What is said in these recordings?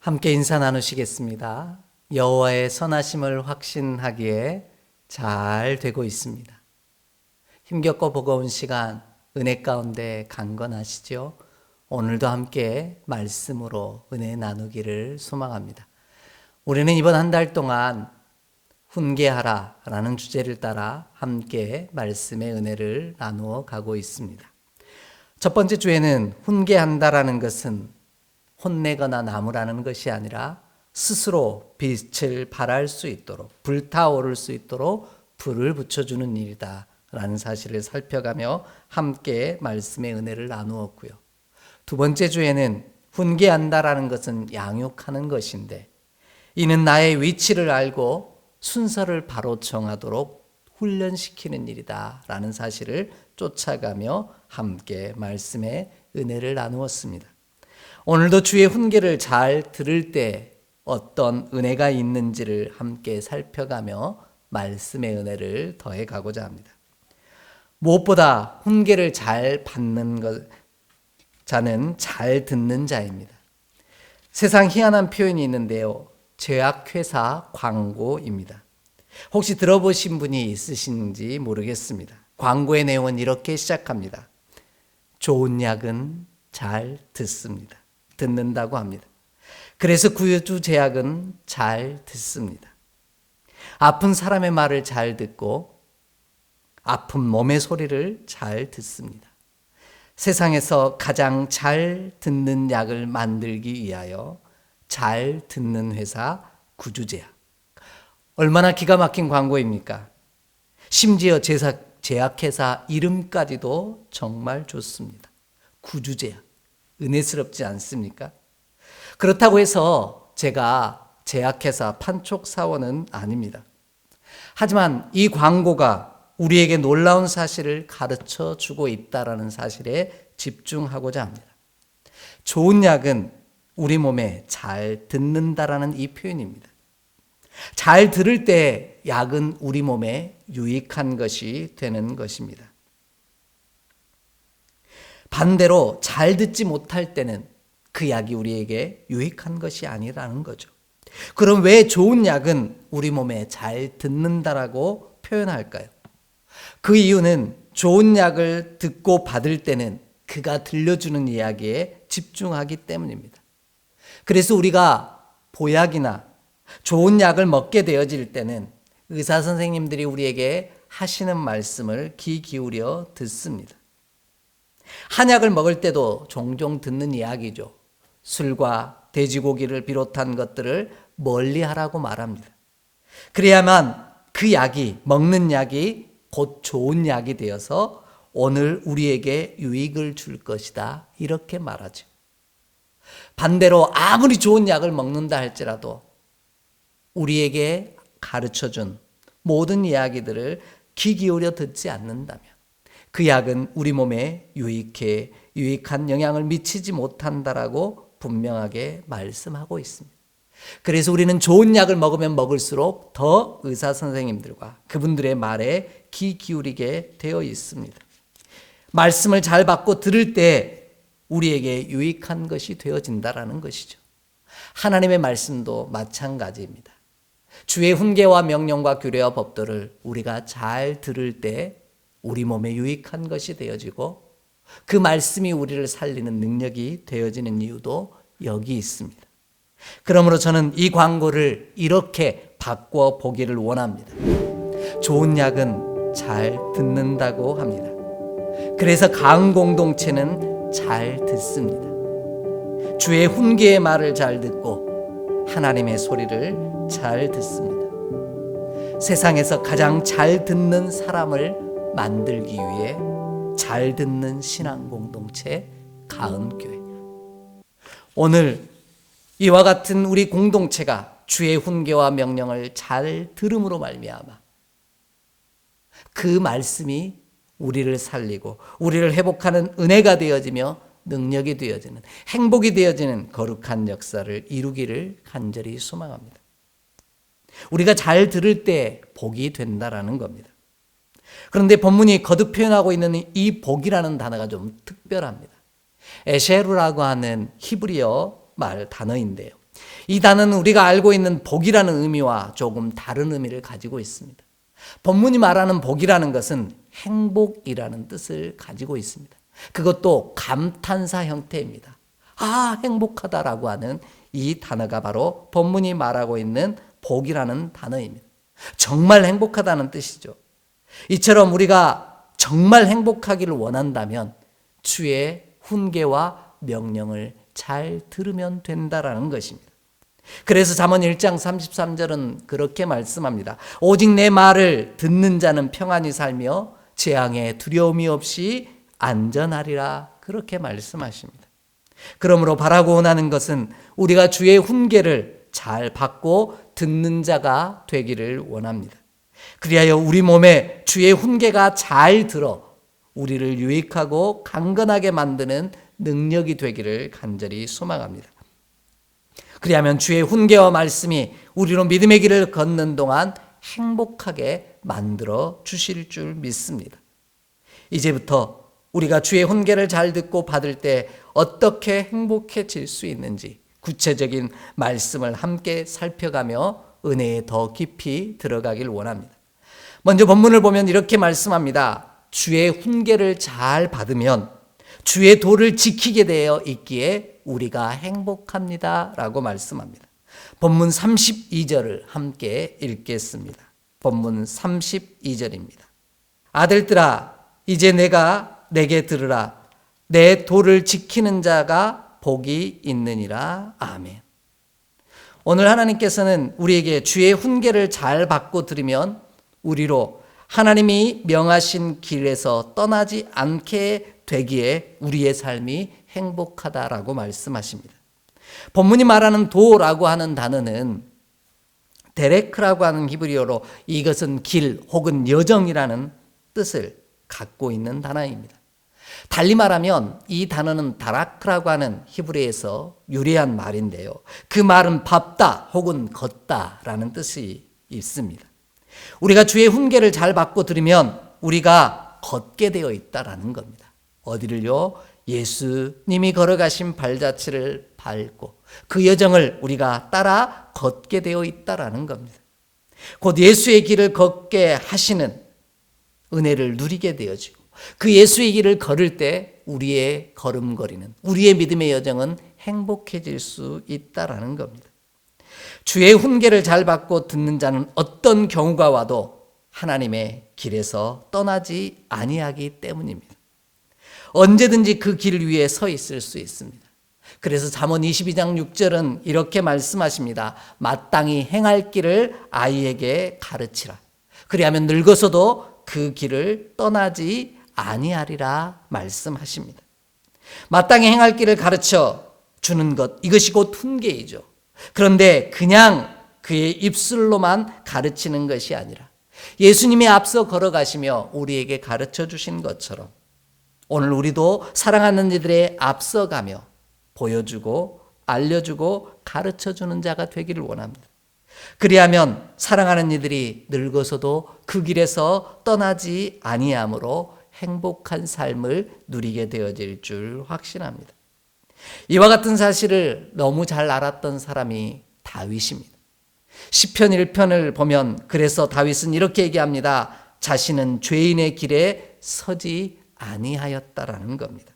함께 인사 나누시겠습니다. 여호와의 선하심을 확신하기에 잘 되고 있습니다. 힘겹고 버거운 시간 은혜 가운데 강건하시죠? 오늘도 함께 말씀으로 은혜 나누기를 소망합니다. 우리는 이번 한 달 동안 훈계하라 라는 주제를 따라 함께 말씀의 은혜를 나누어 가고 있습니다. 첫 번째 주에는 훈계한다라는 것은 혼내거나 나무라는 것이 아니라 스스로 빛을 발할 수 있도록, 불타오를 수 있도록 불을 붙여주는 일이다 라는 사실을 살펴가며 함께 말씀의 은혜를 나누었고요. 두 번째 주에는 훈계한다라는 것은 양육하는 것인데, 이는 나의 위치를 알고 순서를 바로 정하도록 훈련시키는 일이다 라는 사실을 쫓아가며 함께 말씀의 은혜를 나누었습니다. 오늘도 주의 훈계를 잘 들을 때 어떤 은혜가 있는지를 함께 살펴가며 말씀의 은혜를 더해가고자 합니다. 무엇보다 훈계를 잘 받는 자는 잘 듣는 자입니다. 세상 희한한 표현이 있는데요. 제약회사 광고입니다. 혹시 들어보신 분이 있으신지 모르겠습니다. 광고의 내용은 이렇게 시작합니다. 좋은 약은 잘 듣습니다. 듣는다고 합니다. 그래서 구주 제약은 잘 듣습니다. 아픈 사람의 말을 잘 듣고 아픈 몸의 소리를 잘 듣습니다. 세상에서 가장 잘 듣는 약을 만들기 위하여 잘 듣는 회사 구주제약. 얼마나 기가 막힌 광고입니까? 심지어 제약회사 이름까지도 정말 좋습니다. 구주제약. 은혜스럽지 않습니까? 그렇다고 해서 제가 제약회사 판촉사원은 아닙니다. 하지만 이 광고가 우리에게 놀라운 사실을 가르쳐 주고 있다는 사실에 집중하고자 합니다. 좋은 약은 우리 몸에 잘 듣는다라는 이 표현입니다. 잘 들을 때 약은 우리 몸에 유익한 것이 되는 것입니다. 반대로 잘 듣지 못할 때는 그 약이 우리에게 유익한 것이 아니라는 거죠. 그럼 왜 좋은 약은 우리 몸에 잘 듣는다라고 표현할까요? 그 이유는 좋은 약을 듣고 받을 때는 그가 들려주는 이야기에 집중하기 때문입니다. 그래서 우리가 보약이나 좋은 약을 먹게 되어질 때는 의사 선생님들이 우리에게 하시는 말씀을 귀 기울여 듣습니다. 한약을 먹을 때도 종종 듣는 이야기죠. 술과 돼지고기를 비롯한 것들을 멀리하라고 말합니다. 그래야만 그 약이, 먹는 약이 곧 좋은 약이 되어서 오늘 우리에게 유익을 줄 것이다, 이렇게 말하죠. 반대로 아무리 좋은 약을 먹는다 할지라도 우리에게 가르쳐준 모든 이야기들을 귀 기울여 듣지 않는다면 그 약은 우리 몸에 유익한 영향을 미치지 못한다라고 분명하게 말씀하고 있습니다. 그래서 우리는 좋은 약을 먹으면 먹을수록 더 의사 선생님들과 그분들의 말에 귀 기울이게 되어 있습니다. 말씀을 잘 받고 들을 때 우리에게 유익한 것이 되어진다라는 것이죠. 하나님의 말씀도 마찬가지입니다. 주의 훈계와 명령과 규례와 법도를 우리가 잘 들을 때 우리 몸에 유익한 것이 되어지고 그 말씀이 우리를 살리는 능력이 되어지는 이유도 여기 있습니다. 그러므로 저는 이 광고를 이렇게 바꿔 보기를 원합니다. 좋은 약은 잘 듣는다고 합니다. 그래서 강 공동체는 잘 듣습니다. 주의 훈계의 말을 잘 듣고 하나님의 소리를 잘 듣습니다. 세상에서 가장 잘 듣는 사람을 만들기 위해 잘 듣는 신앙 공동체 가은교회. 오늘 이와 같은 우리 공동체가 주의 훈계와 명령을 잘 들음으로 말미암아 그 말씀이 우리를 살리고 우리를 회복하는 은혜가 되어지며 능력이 되어지는, 행복이 되어지는 거룩한 역사를 이루기를 간절히 소망합니다. 우리가 잘 들을 때 복이 된다라는 겁니다. 그런데 본문이 거듭 표현하고 있는 이 복이라는 단어가 좀 특별합니다. 에셰루라고 하는 히브리어 말 단어인데요. 이 단어는 우리가 알고 있는 복이라는 의미와 조금 다른 의미를 가지고 있습니다. 본문이 말하는 복이라는 것은 행복이라는 뜻을 가지고 있습니다. 그것도 감탄사 형태입니다. 아, 행복하다라고 하는 이 단어가 바로 본문이 말하고 있는 복이라는 단어입니다. 정말 행복하다는 뜻이죠. 이처럼 우리가 정말 행복하기를 원한다면 주의 훈계와 명령을 잘 들으면 된다라는 것입니다. 그래서 잠언 1장 33절은 그렇게 말씀합니다. 오직 내 말을 듣는 자는 평안히 살며 재앙에 두려움이 없이 안전하리라, 그렇게 말씀하십니다. 그러므로 바라고 원하는 것은 우리가 주의 훈계를 잘 받고 듣는 자가 되기를 원합니다. 그리하여 우리 몸에 주의 훈계가 잘 들어 우리를 유익하고 강건하게 만드는 능력이 되기를 간절히 소망합니다. 그리하면 주의 훈계와 말씀이 우리로 믿음의 길을 걷는 동안 행복하게 만들어 주실 줄 믿습니다. 이제부터 우리가 주의 훈계를 잘 듣고 받을 때 어떻게 행복해질 수 있는지 구체적인 말씀을 함께 살펴가며 은혜에 더 깊이 들어가길 원합니다. 먼저 본문을 보면 이렇게 말씀합니다. 주의 훈계를 잘 받으면 주의 도를 지키게 되어 있기에 우리가 행복합니다 라고 말씀합니다. 본문 32절을 함께 읽겠습니다. 본문 32절입니다. 아들들아, 이제 내게 들으라. 내 도를 지키는 자가 복이 있느니라. 아멘. 오늘 하나님께서는 우리에게 주의 훈계를 잘 받고 들으면 우리로 하나님이 명하신 길에서 떠나지 않게 되기에 우리의 삶이 행복하다라고 말씀하십니다. 본문이 말하는 도라고 하는 단어는 데레크라고 하는 히브리어로 이것은 길 혹은 여정이라는 뜻을 갖고 있는 단어입니다. 달리 말하면 이 단어는 다라크라고 하는 히브리에서 유래한 말인데요. 그 말은 밟다 혹은 걷다라는 뜻이 있습니다. 우리가 주의 훈계를 잘 받고 들으면 우리가 걷게 되어 있다라는 겁니다. 어디를요? 예수님이 걸어가신 발자취를 밟고 그 여정을 우리가 따라 걷게 되어 있다라는 겁니다. 곧 예수의 길을 걷게 하시는 은혜를 누리게 되어지고 그 예수의 길을 걸을 때 우리의 걸음걸이는, 우리의 믿음의 여정은 행복해질 수 있다라는 겁니다. 주의 훈계를 잘 받고 듣는 자는 어떤 경우가 와도 하나님의 길에서 떠나지 아니하기 때문입니다. 언제든지 그 길 위에 서 있을 수 있습니다. 그래서 잠언 22장 6절은 이렇게 말씀하십니다. 마땅히 행할 길을 아이에게 가르치라. 그리하면 늙어서도 그 길을 떠나지 아니하리라 말씀하십니다. 마땅히 행할 길을 가르쳐 주는 것, 이것이 곧 훈계이죠. 그런데 그냥 그의 입술로만 가르치는 것이 아니라 예수님이 앞서 걸어가시며 우리에게 가르쳐 주신 것처럼 오늘 우리도 사랑하는 이들의 앞서가며 보여주고 알려주고 가르쳐주는 자가 되기를 원합니다. 그리하면 사랑하는 이들이 늙어서도 그 길에서 떠나지 아니함으로 행복한 삶을 누리게 되어질 줄 확신합니다. 이와 같은 사실을 너무 잘 알았던 사람이 다윗입니다. 시편 1편을 보면 그래서 다윗은 이렇게 얘기합니다. 자신은 죄인의 길에 서지 아니하였다라는 겁니다.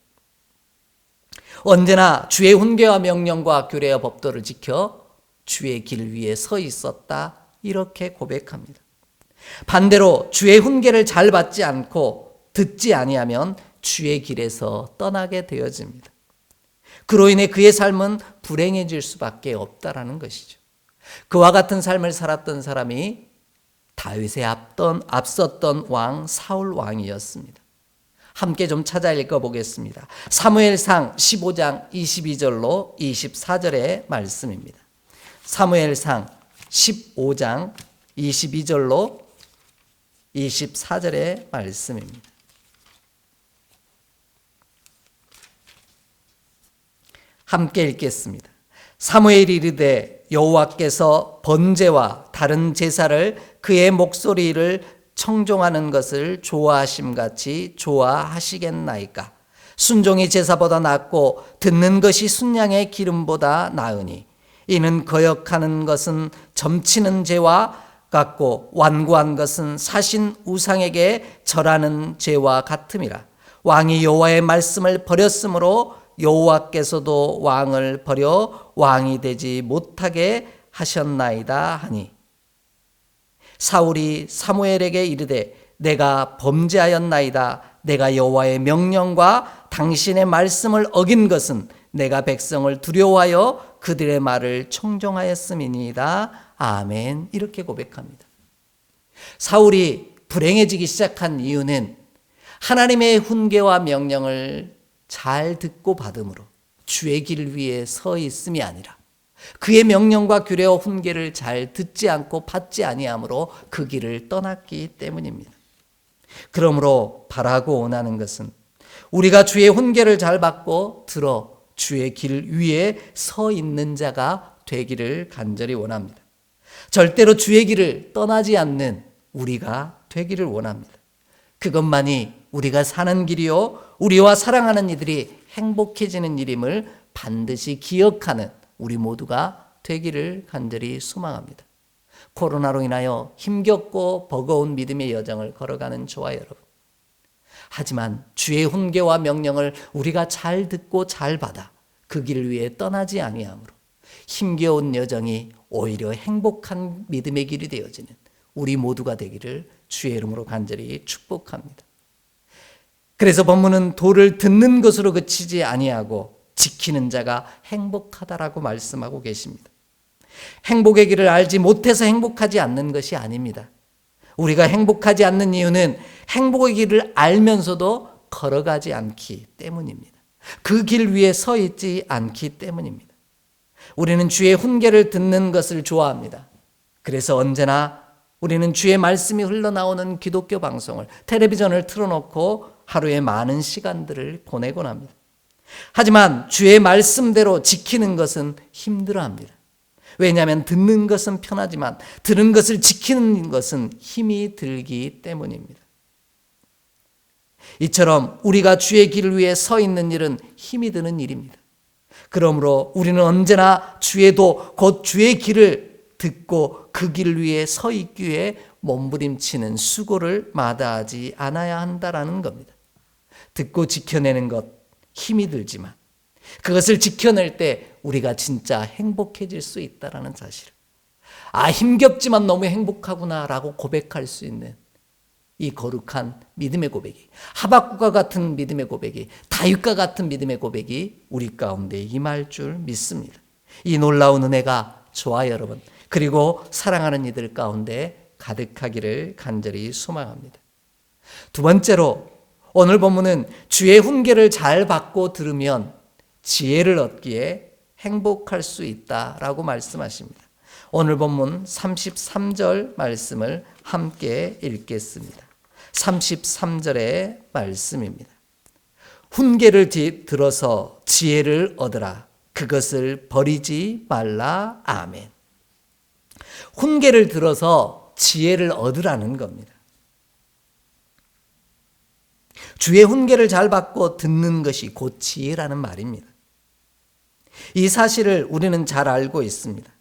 언제나 주의 훈계와 명령과 규례와 법도를 지켜 주의 길 위에 서 있었다, 이렇게 고백합니다. 반대로 주의 훈계를 잘 받지 않고 듣지 아니하면 주의 길에서 떠나게 되어집니다. 그로 인해 그의 삶은 불행해질 수밖에 없다라는 것이죠. 그와 같은 삶을 살았던 사람이 다윗에 앞섰던 왕 사울 왕이었습니다. 함께 좀 찾아 읽어보겠습니다. 사무엘상 15장 22절로 24절의 말씀입니다. 사무엘상 15장 22절로 24절의 말씀입니다. 함께 읽겠습니다. 사무엘이 이르되 여호와께서 번제와 다른 제사를 그의 목소리를 청종하는 것을 좋아하심같이 좋아하시겠나이까. 순종이 제사보다 낫고 듣는 것이 순양의 기름보다 나으니 이는 거역하는 것은 점치는 죄와 같고 완고한 것은 사신 우상에게 절하는 죄와 같음이라. 왕이 여호와의 말씀을 버렸으므로 여호와께서도 왕을 버려 왕이 되지 못하게 하셨나이다 하니, 사울이 사무엘에게 이르되 내가 범죄하였나이다. 내가 여호와의 명령과 당신의 말씀을 어긴 것은 내가 백성을 두려워하여 그들의 말을 청종하였음이니이다. 아멘. 이렇게 고백합니다. 사울이 불행해지기 시작한 이유는 하나님의 훈계와 명령을 잘 듣고 받음으로 주의 길 위에 서 있음이 아니라 그의 명령과 규례와 훈계를 잘 듣지 않고 받지 아니함으로 그 길을 떠났기 때문입니다. 그러므로 바라고 원하는 것은 우리가 주의 훈계를 잘 받고 들어 주의 길 위에 서 있는 자가 되기를 간절히 원합니다. 절대로 주의 길을 떠나지 않는 우리가 되기를 원합니다. 그것만이 우리가 사는 길이요 우리와 사랑하는 이들이 행복해지는 일임을 반드시 기억하는 우리 모두가 되기를 간절히 소망합니다. 코로나로 인하여 힘겹고 버거운 믿음의 여정을 걸어가는 저와 여러분, 하지만 주의 훈계와 명령을 우리가 잘 듣고 잘 받아 그 길을 위해 떠나지 아니함으로 힘겨운 여정이 오히려 행복한 믿음의 길이 되어지는 우리 모두가 되기를 주의 이름으로 간절히 축복합니다. 그래서 본문은 도를 듣는 것으로 그치지 아니하고 지키는 자가 행복하다라고 말씀하고 계십니다. 행복의 길을 알지 못해서 행복하지 않는 것이 아닙니다. 우리가 행복하지 않는 이유는 행복의 길을 알면서도 걸어가지 않기 때문입니다. 그 길 위에 서 있지 않기 때문입니다. 우리는 주의 훈계를 듣는 것을 좋아합니다. 그래서 언제나 우리는 주의 말씀이 흘러나오는 기독교 방송을, 텔레비전을 틀어놓고 하루에 많은 시간들을 보내곤 합니다. 하지만 주의 말씀대로 지키는 것은 힘들어합니다. 왜냐하면 듣는 것은 편하지만 들은 것을 지키는 것은 힘이 들기 때문입니다. 이처럼 우리가 주의 길을 위해 서 있는 일은 힘이 드는 일입니다. 그러므로 우리는 언제나 주의 도, 곧 주의 길을 듣고 그 길 위에 서 있기 위해 몸부림치는 수고를 마다하지 않아야 한다라는 겁니다. 듣고 지켜내는 것 힘이 들지만 그것을 지켜낼 때 우리가 진짜 행복해질 수 있다라는 사실. 힘겹지만 너무 행복하구나라고 고백할 수 있는 이 거룩한 믿음의 고백이, 하박국과 같은 믿음의 고백이, 다윗과 같은 믿음의 고백이 우리 가운데 임할 줄 믿습니다. 이 놀라운 은혜가 저와 여러분 그리고 사랑하는 이들 가운데 가득하기를 간절히 소망합니다. 두 번째로 오늘 본문은 주의 훈계를 잘 받고 들으면 지혜를 얻기에 행복할 수 있다라고 말씀하십니다. 오늘 본문 33절 말씀을 함께 읽겠습니다. 33절의 말씀입니다. 훈계를 들어서 지혜를 얻으라. 그것을 버리지 말라. 아멘. 훈계를 들어서 지혜를 얻으라는 겁니다. 주의 훈계를 잘 받고 듣는 것이 곧 지혜라는 말입니다. 이 사실을 우리는 잘 알고 있습니다.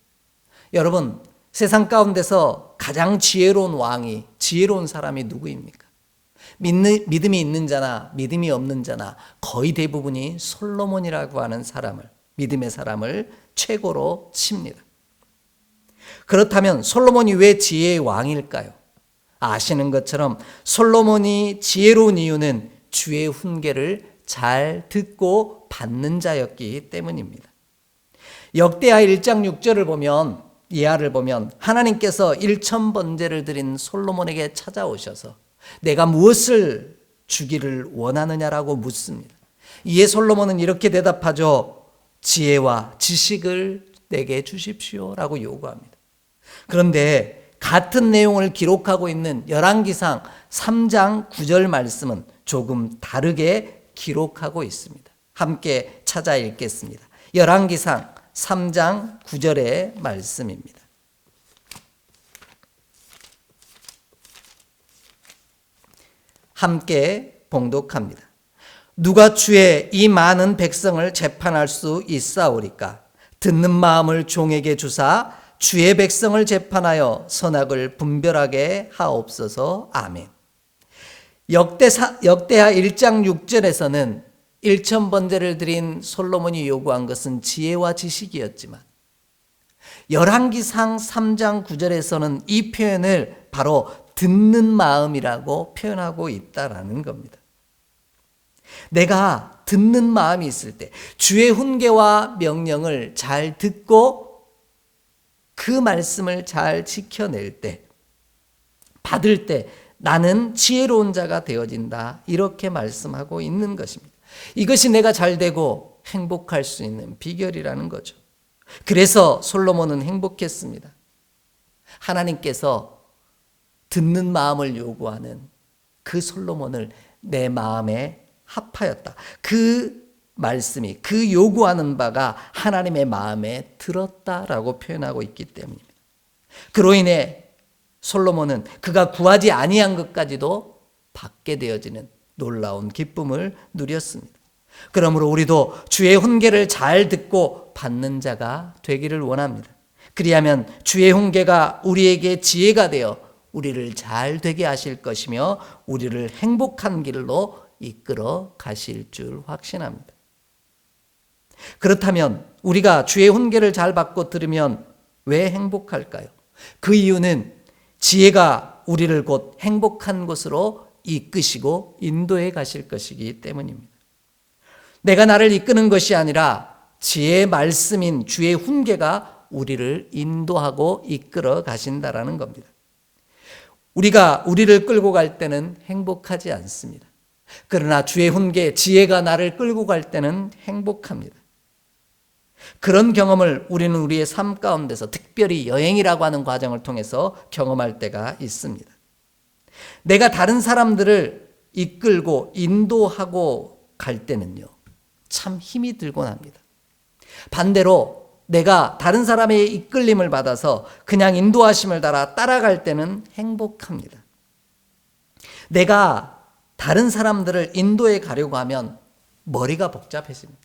여러분, 세상 가운데서 가장 지혜로운 왕이, 지혜로운 사람이 누구입니까? 믿음이 있는 자나 믿음이 없는 자나 거의 대부분이 솔로몬이라고 하는 사람을, 믿음의 사람을 최고로 칩니다. 그렇다면 솔로몬이 왜 지혜의 왕일까요? 아시는 것처럼 솔로몬이 지혜로운 이유는 주의 훈계를 잘 듣고 받는 자였기 때문입니다. 역대하 1장 6절을 보면, 이하를 보면 하나님께서 1000번제를 드린 솔로몬에게 찾아오셔서 내가 무엇을 주기를 원하느냐라고 묻습니다. 이에 솔로몬은 이렇게 대답하죠. 지혜와 지식을 내게 주십시오라고 요구합니다. 그런데 같은 내용을 기록하고 있는 열왕기상 3장 9절 말씀은 조금 다르게 기록하고 있습니다. 함께 찾아 읽겠습니다. 열왕기상 3장 9절의 말씀입니다. 함께 봉독합니다. 누가 주의 이 많은 백성을 재판할 수 있사오리까? 듣는 마음을 종에게 주사 주의 백성을 재판하여 선악을 분별하게 하옵소서. 아멘. 역대하 1장 6절에서는 1000번제를 드린 솔로몬이 요구한 것은 지혜와 지식이었지만 열왕기상 3장 9절에서는 이 표현을 바로 듣는 마음이라고 표현하고 있다라는 겁니다. 내가 듣는 마음이 있을 때 주의 훈계와 명령을 잘 듣고 그 말씀을 잘 지켜낼 때, 받을 때 나는 지혜로운 자가 되어진다, 이렇게 말씀하고 있는 것입니다. 이것이 내가 잘 되고 행복할 수 있는 비결이라는 거죠. 그래서 솔로몬은 행복했습니다. 하나님께서 듣는 마음을 요구하는 그 솔로몬을 내 마음에 합하였다. 그 말씀이, 그 요구하는 바가 하나님의 마음에 들었다라고 표현하고 있기 때문입니다. 그로 인해 솔로몬은 그가 구하지 아니한 것까지도 받게 되어지는 놀라운 기쁨을 누렸습니다. 그러므로 우리도 주의 훈계를 잘 듣고 받는 자가 되기를 원합니다. 그리하면 주의 훈계가 우리에게 지혜가 되어 우리를 잘 되게 하실 것이며 우리를 행복한 길로 이끌어 가실 줄 확신합니다. 그렇다면 우리가 주의 훈계를 잘 받고 들으면 왜 행복할까요? 그 이유는 지혜가 우리를 곧 행복한 곳으로 이끄시고 인도해 가실 것이기 때문입니다. 내가 나를 이끄는 것이 아니라 지혜의 말씀인 주의 훈계가 우리를 인도하고 이끌어 가신다라는 겁니다. 우리가 우리를 끌고 갈 때는 행복하지 않습니다. 그러나 주의 훈계, 지혜가 나를 끌고 갈 때는 행복합니다. 그런 경험을 우리는 우리의 삶 가운데서 특별히 여행이라고 하는 과정을 통해서 경험할 때가 있습니다. 내가 다른 사람들을 이끌고 인도하고 갈 때는요, 참 힘이 들곤 합니다. 반대로 내가 다른 사람의 이끌림을 받아서 그냥 인도하심을 따라갈 때는 행복합니다. 내가 다른 사람들을 인도해 가려고 하면 머리가 복잡해집니다.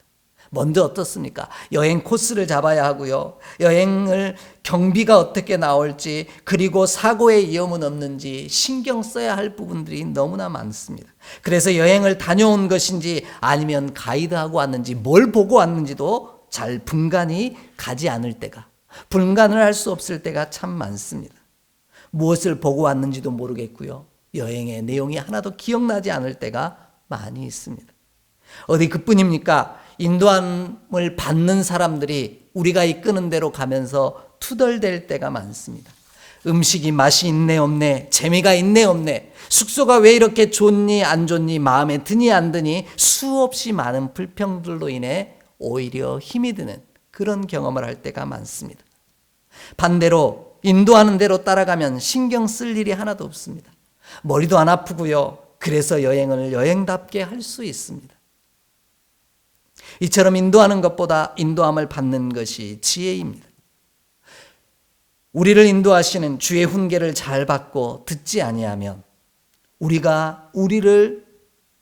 먼저 어떻습니까? 여행 코스를 잡아야 하고요. 여행을 경비가 어떻게 나올지, 그리고 사고의 위험은 없는지 신경 써야 할 부분들이 너무나 많습니다. 그래서 여행을 다녀온 것인지 아니면 가이드하고 왔는지 뭘 보고 왔는지도 잘 분간이 가지 않을 때가, 분간을 할 수 없을 때가 참 많습니다. 무엇을 보고 왔는지도 모르겠고요. 여행의 내용이 하나도 기억나지 않을 때가 많이 있습니다. 어디 그뿐입니까? 인도함을 받는 사람들이 우리가 이끄는 대로 가면서 투덜댈 때가 많습니다. 음식이 맛이 있네 없네, 재미가 있네 없네, 숙소가 왜 이렇게 좋니 안 좋니, 마음에 드니 안 드니, 수없이 많은 불평들로 인해 오히려 힘이 드는 그런 경험을 할 때가 많습니다. 반대로 인도하는 대로 따라가면 신경 쓸 일이 하나도 없습니다. 머리도 안 아프고요. 그래서 여행을 여행답게 할 수 있습니다. 이처럼 인도하는 것보다 인도함을 받는 것이 지혜입니다. 우리를 인도하시는 주의 훈계를 잘 받고 듣지 아니하면 우리가 우리를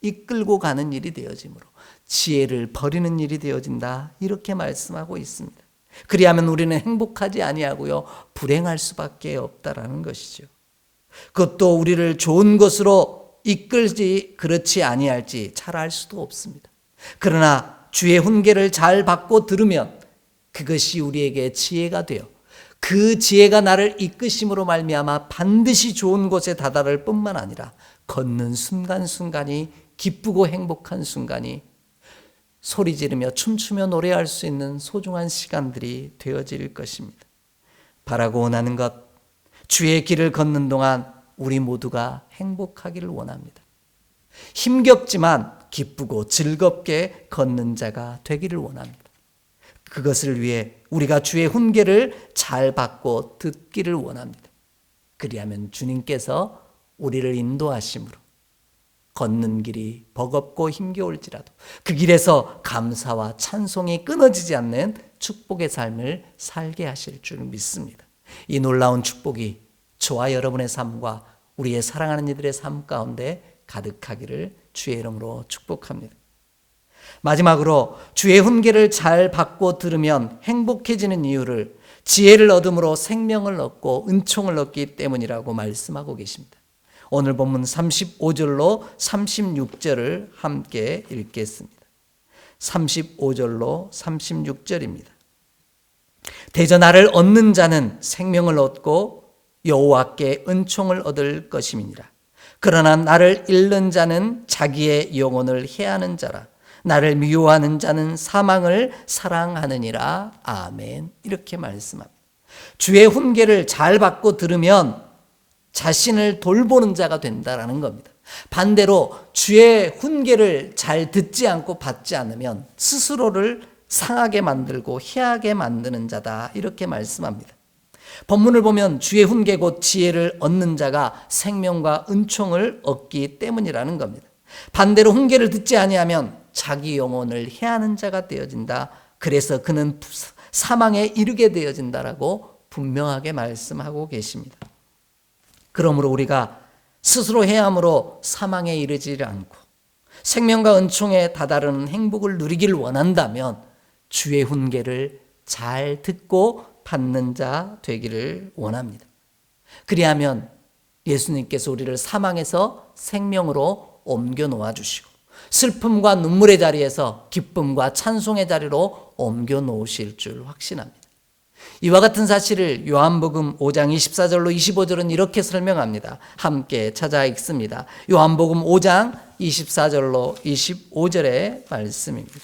이끌고 가는 일이 되어지므로 지혜를 버리는 일이 되어진다, 이렇게 말씀하고 있습니다. 그리하면 우리는 행복하지 아니하고요, 불행할 수밖에 없다라는 것이죠. 그것도 우리를 좋은 것으로 이끌지 그렇지 아니할지 잘 알 수도 없습니다. 그러나 주의 훈계를 잘 받고 들으면 그것이 우리에게 지혜가 되어 그 지혜가 나를 이끄심으로 말미암아 반드시 좋은 곳에 다다를 뿐만 아니라 걷는 순간순간이 기쁘고 행복한 순간이 소리 지르며 춤추며 노래할 수 있는 소중한 시간들이 되어질 것입니다. 바라고 원하는 것, 주의 길을 걷는 동안 우리 모두가 행복하기를 원합니다. 힘겹지만 기쁘고 즐겁게 걷는 자가 되기를 원합니다. 그것을 위해 우리가 주의 훈계를 잘 받고 듣기를 원합니다. 그리하면 주님께서 우리를 인도하심으로 걷는 길이 버겁고 힘겨울지라도 그 길에서 감사와 찬송이 끊어지지 않는 축복의 삶을 살게 하실 줄 믿습니다. 이 놀라운 축복이 저와 여러분의 삶과 우리의 사랑하는 이들의 삶 가운데 가득하기를 주의 이름으로 축복합니다. 마지막으로 주의 훈계를 잘 받고 들으면 행복해지는 이유를 지혜를 얻음으로 생명을 얻고 은총을 얻기 때문이라고 말씀하고 계십니다. 오늘 본문 35절로 36절을 함께 읽겠습니다. 35절로 36절입니다. 대저 나를 얻는 자는 생명을 얻고 여호와께 은총을 얻을 것임이니라. 그러나 나를 잃는 자는 자기의 영혼을 해하는 자라. 나를 미워하는 자는 사망을 사랑하느니라. 아멘. 이렇게 말씀합니다. 주의 훈계를 잘 받고 들으면 자신을 돌보는 자가 된다라는 겁니다. 반대로 주의 훈계를 잘 듣지 않고 받지 않으면 스스로를 상하게 만들고 해하게 만드는 자다, 이렇게 말씀합니다. 본문을 보면 주의 훈계 곧 지혜를 얻는 자가 생명과 은총을 얻기 때문이라는 겁니다. 반대로 훈계를 듣지 아니하면 자기 영혼을 해하는 자가 되어진다. 그래서 그는 사망에 이르게 되어진다라고 분명하게 말씀하고 계십니다. 그러므로 우리가 스스로 해함으로 사망에 이르지 않고 생명과 은총에 다다르는 행복을 누리길 원한다면 주의 훈계를 잘 듣고 받는 자 되기를 원합니다. 그리하면 예수님께서 우리를 사망에서 생명으로 옮겨 놓아 주시고 슬픔과 눈물의 자리에서 기쁨과 찬송의 자리로 옮겨 놓으실 줄 확신합니다. 이와 같은 사실을 요한복음 5장 24절로 25절은 이렇게 설명합니다. 함께 찾아 읽습니다. 요한복음 5장 24절로 25절의 말씀입니다.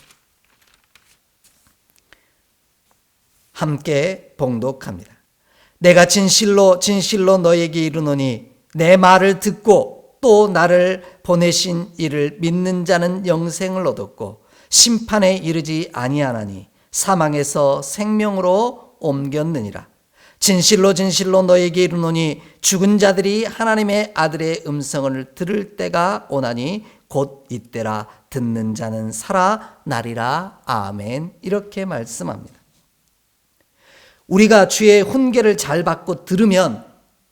함께 봉독합니다. 내가 진실로 진실로 너에게 이르노니 내 말을 듣고 또 나를 보내신 이를 믿는 자는 영생을 얻었고 심판에 이르지 아니하나니 사망에서 생명으로 옮겼느니라. 진실로 진실로 너에게 이르노니 죽은 자들이 하나님의 아들의 음성을 들을 때가 오나니 곧 이때라. 듣는 자는 살아나리라. 아멘. 이렇게 말씀합니다. 우리가 주의 훈계를 잘 받고 들으면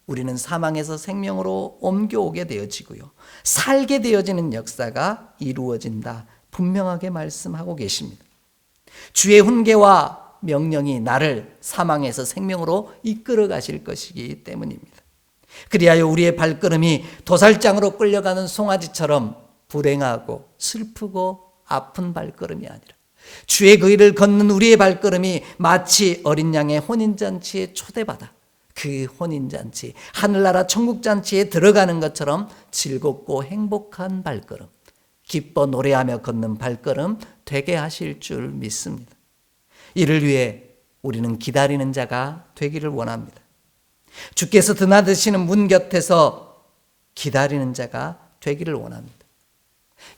우리는 사망에서 생명으로 옮겨오게 되어지고요, 살게 되어지는 역사가 이루어진다, 분명하게 말씀하고 계십니다. 주의 훈계와 명령이 나를 사망에서 생명으로 이끌어 가실 것이기 때문입니다. 그리하여 우리의 발걸음이 도살장으로 끌려가는 송아지처럼 불행하고 슬프고 아픈 발걸음이 아니라 주의 그 길을 걷는 우리의 발걸음이 마치 어린 양의 혼인잔치에 초대받아 그 혼인잔치, 하늘나라 천국잔치에 들어가는 것처럼 즐겁고 행복한 발걸음, 기뻐 노래하며 걷는 발걸음 되게 하실 줄 믿습니다. 이를 위해 우리는 기다리는 자가 되기를 원합니다. 주께서 드나드시는 문 곁에서 기다리는 자가 되기를 원합니다.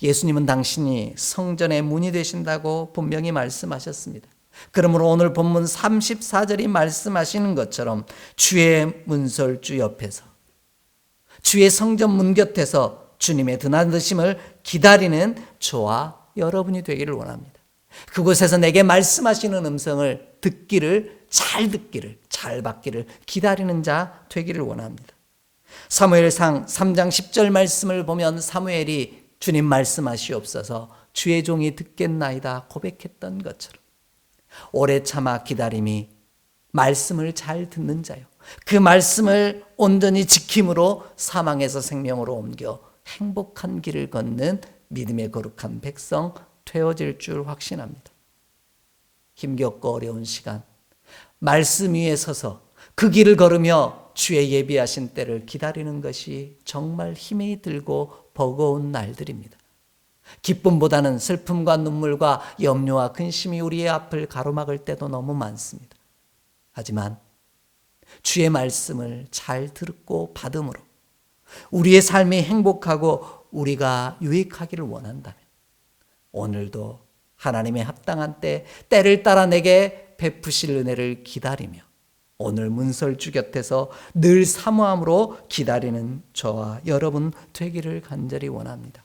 예수님은 당신이 성전의 문이 되신다고 분명히 말씀하셨습니다. 그러므로 오늘 본문 34절이 말씀하시는 것처럼 주의 문설주 옆에서, 주의 성전 문 곁에서 주님의 드나드심을 기다리는 저와 여러분이 되기를 원합니다. 그곳에서 내게 말씀하시는 음성을 듣기를, 잘 받기를 기다리는 자 되기를 원합니다. 사무엘상 3장 10절 말씀을 보면 사무엘이 주님 말씀하시옵소서 주의 종이 듣겠나이다 고백했던 것처럼 오래 참아 기다림이 말씀을 잘 듣는 자요, 그 말씀을 온전히 지킴으로 사망에서 생명으로 옮겨 행복한 길을 걷는 믿음의 거룩한 백성 되어질 줄 확신합니다. 힘겹고 어려운 시간, 말씀 위에 서서 그 길을 걸으며 주의 예비하신 때를 기다리는 것이 정말 힘이 들고 버거운 날들입니다. 기쁨보다는 슬픔과 눈물과 염려와 근심이 우리의 앞을 가로막을 때도 너무 많습니다. 하지만 주의 말씀을 잘 듣고 받음으로 우리의 삶이 행복하고 우리가 유익하기를 원한다면 오늘도 하나님의 합당한 때를 따라 내게 베푸실 은혜를 기다리며 오늘 문설주 곁에서 늘 사모함으로 기다리는 저와 여러분 되기를 간절히 원합니다.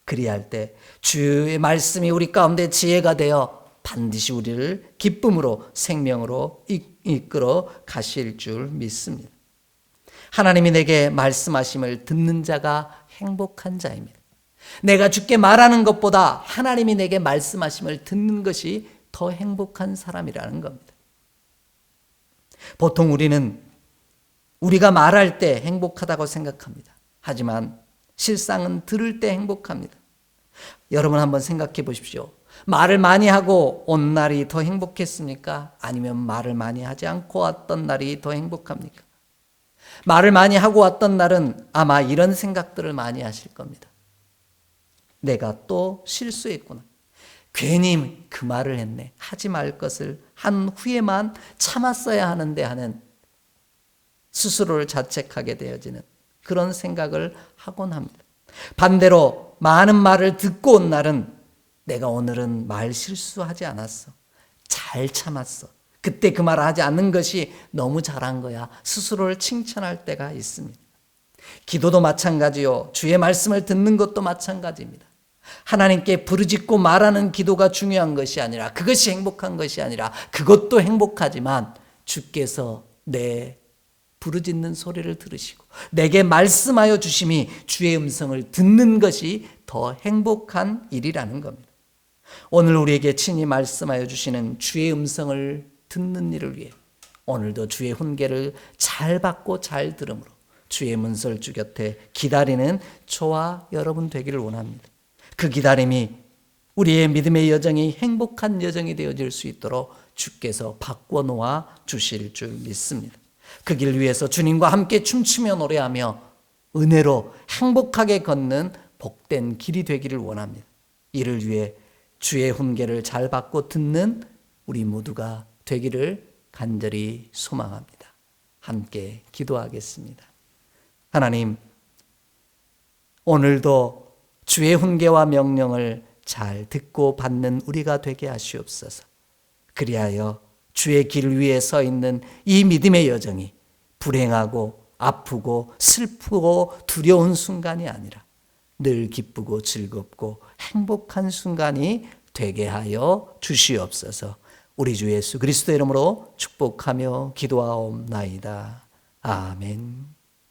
그리할 때 주의 말씀이 우리 가운데 지혜가 되어 반드시 우리를 기쁨으로 생명으로 이끌어 가실 줄 믿습니다. 하나님이 내게 말씀하심을 듣는 자가 행복한 자입니다. 내가 주께 말하는 것보다 하나님이 내게 말씀하심을 듣는 것이 더 행복한 사람이라는 겁니다. 보통 우리는 우리가 말할 때 행복하다고 생각합니다. 하지만 실상은 들을 때 행복합니다. 여러분 한번 생각해 보십시오. 말을 많이 하고 온 날이 더 행복했습니까? 아니면 말을 많이 하지 않고 왔던 날이 더 행복합니까? 말을 많이 하고 왔던 날은 아마 이런 생각들을 많이 하실 겁니다. 내가 또 실수했구나. 괜히 그 말을 했네. 하지 말 것을 한 후에만 참았어야 하는데 하는 스스로를 자책하게 되어지는 그런 생각을 하곤 합니다. 반대로 많은 말을 듣고 온 날은 내가 오늘은 말 실수하지 않았어. 잘 참았어. 그때 그 말을 하지 않는 것이 너무 잘한 거야. 스스로를 칭찬할 때가 있습니다. 기도도 마찬가지요. 주의 말씀을 듣는 것도 마찬가지입니다. 하나님께 부르짖고 말하는 기도가 중요한 것이 아니라, 그것이 행복한 것이 아니라, 그것도 행복하지만 주께서 내 부르짖는 소리를 들으시고 내게 말씀하여 주심이 주의 음성을 듣는 것이 더 행복한 일이라는 겁니다. 오늘 우리에게 친히 말씀하여 주시는 주의 음성을 듣는 일을 위해 오늘도 주의 훈계를 잘 받고 잘 들음으로 주의 문설주 곁에 기다리는 저와 여러분 되기를 원합니다. 그 기다림이 우리의 믿음의 여정이 행복한 여정이 되어질 수 있도록 주께서 바꿔놓아 주실 줄 믿습니다. 그 길 위에서 주님과 함께 춤추며 노래하며 은혜로 행복하게 걷는 복된 길이 되기를 원합니다. 이를 위해 주의 훈계를 잘 받고 듣는 우리 모두가 되기를 간절히 소망합니다. 함께 기도하겠습니다. 하나님, 오늘도 주의 훈계와 명령을 잘 듣고 받는 우리가 되게 하시옵소서. 그리하여 주의 길 위에 서 있는 이 믿음의 여정이 불행하고 아프고 슬프고 두려운 순간이 아니라 늘 기쁘고 즐겁고 행복한 순간이 되게 하여 주시옵소서. 우리 주 예수 그리스도의 이름으로 축복하며 기도하옵나이다. 아멘.